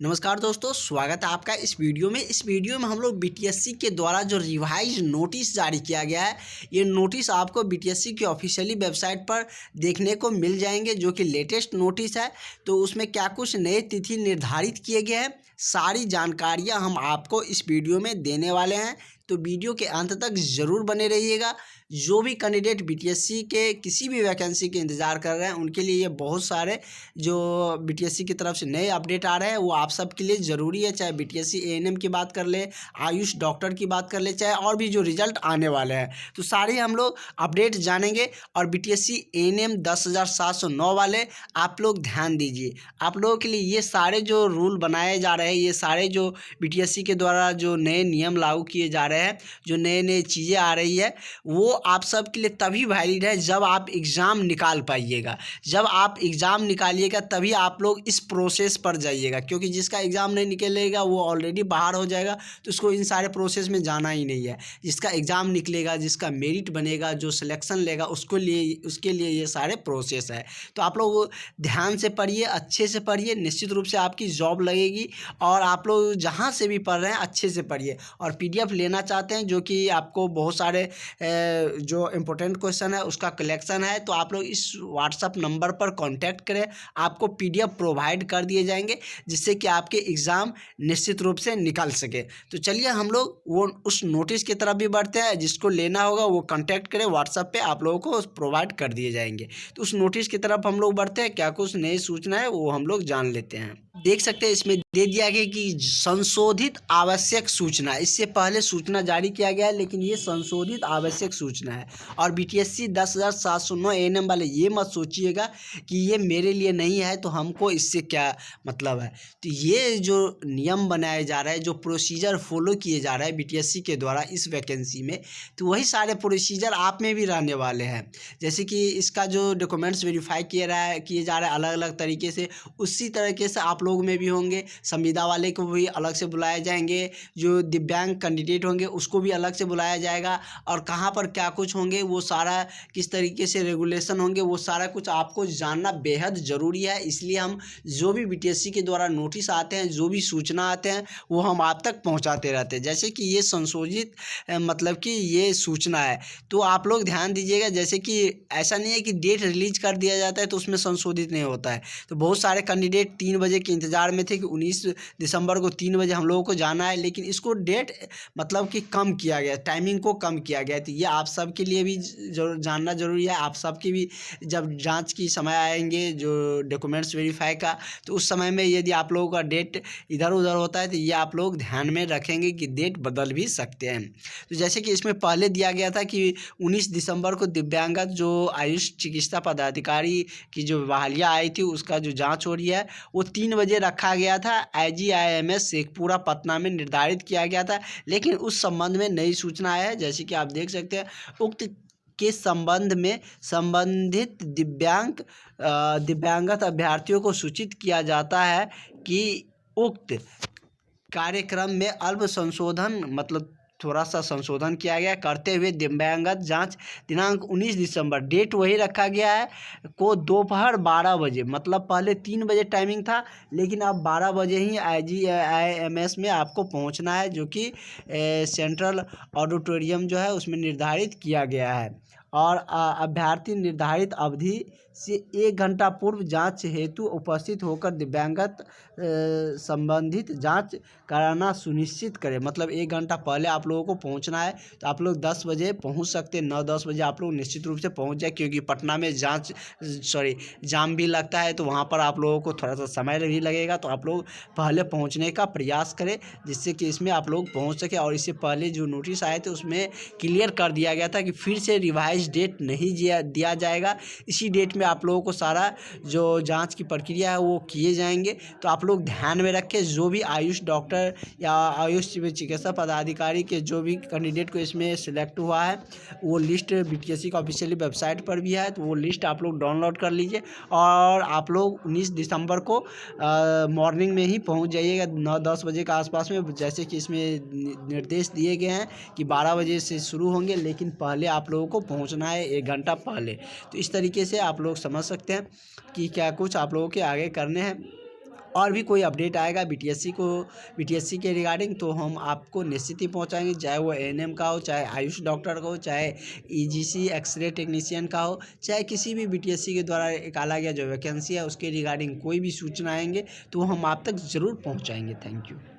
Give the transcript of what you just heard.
नमस्कार दोस्तों, स्वागत है आपका इस वीडियो में। हम लोग बीटीएससी के द्वारा जो रिवाइज नोटिस जारी किया गया है, ये नोटिस आपको बीटीएससी की ऑफिशियली वेबसाइट पर देखने को मिल जाएंगे, जो कि लेटेस्ट नोटिस है। तो उसमें क्या कुछ नए तिथि निर्धारित किए गए हैं, सारी जानकारियां हम आपको इस वीडियो में देने वाले हैं। तो वीडियो के अंत तक ज़रूर बने रहिएगा। जो भी कैंडिडेट बीटीएससी के किसी भी वैकेंसी के इंतज़ार कर रहे हैं, उनके लिए ये बहुत सारे जो बीटीएससी की तरफ से नए अपडेट आ रहे हैं, वो आप सब के लिए ज़रूरी है। चाहे बीटीएससी एएनएम की बात कर ले, आयुष डॉक्टर की बात कर ले, चाहे और भी जो रिजल्ट आने वाले हैं, तो सारे हम लोग अपडेट जानेंगे। और बीटीएससी एएनएम 10,709 वाले आप लोग ध्यान दीजिए। आप लोगों के लिए ये सारे जो रूल बनाए जा रहे हैं, ये सारे जो बीटीएससी के द्वारा जो नए नियम लागू किए जा रहे हैं, जो नए नए चीज़ें आ रही है, वो आप सब के लिए तभी वैलिड है जब आप एग्ज़ाम निकाल पाइएगा। जब आप एग्ज़ाम निकालिएगा तभी आप लोग इस प्रोसेस पर जाइएगा, क्योंकि जिसका एग्ज़ाम नहीं निकलेगा वो ऑलरेडी बाहर हो जाएगा, तो उसको इन सारे प्रोसेस में जाना ही नहीं है। जिसका एग्ज़ाम निकलेगा, जिसका मेरिट बनेगा, जो सिलेक्शन लेगा, उसके लिए ये सारे प्रोसेस है। तो आप लोग ध्यान से पढ़िए, अच्छे से पढ़िए, निश्चित रूप से आपकी जॉब लगेगी। और आप लोग जहाँ से भी पढ़ रहे हैं अच्छे से पढ़िए। और पीडीएफ लेना चाहते हैं, जो कि आपको बहुत सारे जो इम्पोर्टेंट क्वेश्चन है उसका कलेक्शन है, तो आप लोग इस व्हाट्सअप नंबर पर कांटेक्ट करें, आपको पीडीएफ प्रोवाइड कर दिए जाएंगे, जिससे कि आपके एग्ज़ाम निश्चित रूप से निकल सके। तो चलिए हम लोग वो उस नोटिस की तरफ भी बढ़ते हैं। जिसको लेना होगा वो कांटेक्ट करें, व्हाट्सएप पे आप लोगों को प्रोवाइड कर दिए जाएंगे। तो उस नोटिस की तरफ हम लोग बढ़ते हैं। क्या कुछ नई सूचना है वो हम लोग जान लेते हैं। देख सकते हैं इसमें दे दिया गया कि संशोधित आवश्यक सूचना, इससे पहले सूचना जारी किया गया है, लेकिन ये संशोधित आवश्यक सूचना है। और बीटीएससी 10,709 एएनएम वाले ये मत सोचिएगा कि ये मेरे लिए नहीं है तो हमको इससे क्या मतलब है। तो ये जो नियम बनाए जा रहा है, जो प्रोसीजर फॉलो किए जा रहा है बीटीएससी के द्वारा इस वैकेंसी में, तो वही सारे प्रोसीजर आप में भी रहने वाले हैं। जैसे कि इसका जो डॉक्यूमेंट्स वेरीफाई किए जा रहा है अलग अलग तरीके से, उसी तरीके से आप लोग में भी होंगे। संविदा वाले को भी अलग से बुलाए जाएंगे, जो दिव्यांग कैंडिडेट होंगे उसको भी अलग से बुलाया जाएगा। और कहाँ पर क्या कुछ होंगे, वो सारा किस तरीके से रेगुलेशन होंगे, वो सारा कुछ आपको जानना बेहद ज़रूरी है। इसलिए हम जो भी बीटीएससी के द्वारा नोटिस आते हैं, जो भी सूचना आते हैं, वो हम आप तक पहुंचाते रहते हैं। जैसे कि ये संशोधित मतलब कि ये सूचना है, तो आप लोग ध्यान दीजिएगा। जैसे कि ऐसा नहीं है कि डेट रिलीज कर दिया जाता है तो उसमें संशोधित नहीं होता है। तो बहुत सारे कैंडिडेट 3 बजे के इंतज़ार में थे कि 19 दिसंबर को 3 बजे हम लोगों को जाना है, लेकिन इसको डेट मतलब कि कम किया गया, टाइमिंग को कम किया गया। तो ये आप सब के लिए भी जानना ज़रूरी है। आप सब की भी जब जांच की समय आएंगे जो डॉक्यूमेंट्स वेरीफाई का, तो उस समय में यदि आप लोगों का डेट इधर उधर होता है तो ये आप लोग ध्यान में रखेंगे कि डेट बदल भी सकते हैं। तो जैसे कि इसमें पहले दिया गया था कि 19 दिसंबर को दिव्यांगत जो आयुष चिकित्सा पदाधिकारी की जो बहालियाँ आई थी, उसका जो जाँच हो रही है, वो 3 बजे रखा गया था। IGIMS शेखपुरा पटना में निर्धारित किया गया था, लेकिन उस संबंध में नई सूचना है। जैसे कि आप देख सकते हैं, उक्त के संबंध में संबंधित दिव्यांगत अभ्यर्थियों को सूचित किया जाता है कि उक्त कार्यक्रम में अल्प संशोधन, मतलब थोड़ा सा संशोधन किया गया करते हुए दिव्यांगत जांच दिनांक 19 दिसंबर, डेट वही रखा गया है, को दोपहर 12 बजे, मतलब पहले 3 बजे टाइमिंग था, लेकिन अब 12 बजे ही IGIMS में आपको पहुंचना है, जो कि सेंट्रल ऑडिटोरियम जो है उसमें निर्धारित किया गया है। और अभ्यर्थी निर्धारित अवधि से 1 घंटा पूर्व जांच हेतु उपस्थित होकर दिव्यांगत संबंधित जांच कराना सुनिश्चित करें। मतलब 1 घंटा पहले आप लोगों को पहुंचना है, तो आप लोग 10 बजे पहुंच सकते हैं। 9-10 बजे आप लोग निश्चित रूप से पहुंच जाए, क्योंकि पटना में जाम भी लगता है, तो वहां पर आप लोगों को थोड़ा सा समय भी लगेगा। तो आप लोग पहले पहुंचने का प्रयास करें, जिससे कि इसमें आप लोग पहुँच सके। और इससे पहले जो नोटिस आए थे उसमें क्लियर कर दिया गया था कि फिर से रिवाइज डेट नहीं दिया जाएगा। इसी डेट में आप लोगों को सारा जो जांच की प्रक्रिया है वो किए जाएंगे। तो आप लोग ध्यान में रखें, जो भी आयुष डॉक्टर या आयुष चिकित्सा पदाधिकारी के जो भी कैंडिडेट को इसमें सिलेक्ट हुआ है, वो लिस्ट बीटीएससी का ऑफिशियली वेबसाइट पर भी है, तो वो लिस्ट आप लोग डाउनलोड कर लीजिए। और आप लोग 19 दिसंबर को मॉर्निंग में ही पहुंच जाइएगा, 9-10 बजे के आसपास में। जैसे कि इसमें निर्देश दिए गए हैं कि 12 बजे से शुरू होंगे, लेकिन पहले आप लोगों को पहुंचना है 1 घंटा पहले। तो इस तरीके से आप लोग समझ सकते हैं कि क्या कुछ आप लोगों के आगे करने हैं। और भी कोई अपडेट आएगा बीटीएससी के रिगार्डिंग तो हम आपको निश्चित ही पहुंचाएंगे, चाहे वो एएनएम का हो, चाहे आयुष डॉक्टर का हो, चाहे ईजीसी एक्सरे टेक्नीशियन का हो, चाहे किसी भी बीटीएससी के द्वारा निकाला गया जो वैकेंसी है उसके रिगार्डिंग कोई भी सूचना आएंगे तो हम आप तक ज़रूर पहुंचाएंगे। Thank you.